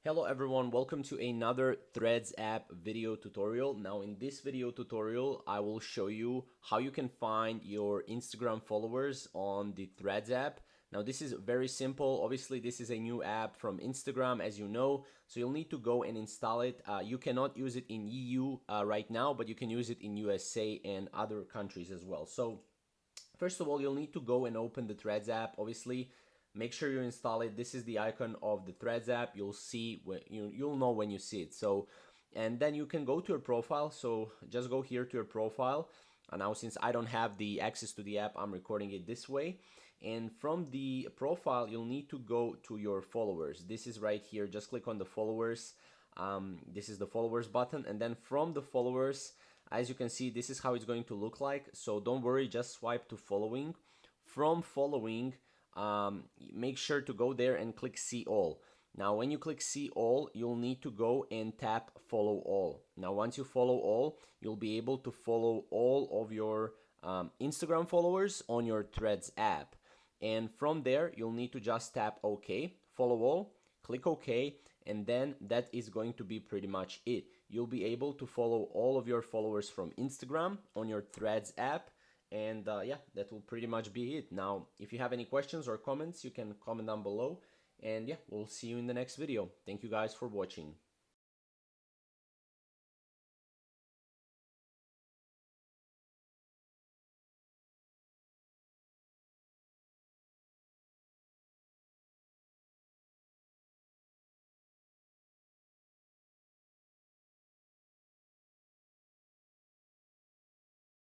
Hello everyone, welcome to another Threads app video tutorial. Now in this video tutorial, I will show you how you can find your Instagram followers on the Threads app. Now this is very simple. Obviously this is a new app from Instagram, as you know, so you'll need to go and install it. You cannot use it in EU right now, but you can use it in USA and other countries as well. So first of all, you'll need to go and open the Threads app. Obviously, make sure you install it. This is the icon of the Threads app. You'll see when you'll know when you see it. So, and then you can go to your profile. So just go here to your profile. And now since I don't have the access to the app, I'm recording it this way. And from the profile, you'll need to go to your followers. This is right here. Just click on the followers. This is the followers button. And then from the followers, as you can see, this is how it's going to look like. So don't worry, just swipe to following. From following, make sure to go there and click see all. Now when you click see all, you'll need to go and tap follow all. Now once you follow all, you'll be able to follow all of your Instagram followers on your Threads app. And from there, you'll need to just tap OK, follow all, click OK, and then that is going to be pretty much it. You'll be able to follow all of your followers from Instagram on your Threads app. And yeah, that will pretty much be it. Now, if you have any questions or comments, you can comment down below. And yeah, we'll see you in the next video. Thank you guys for watching.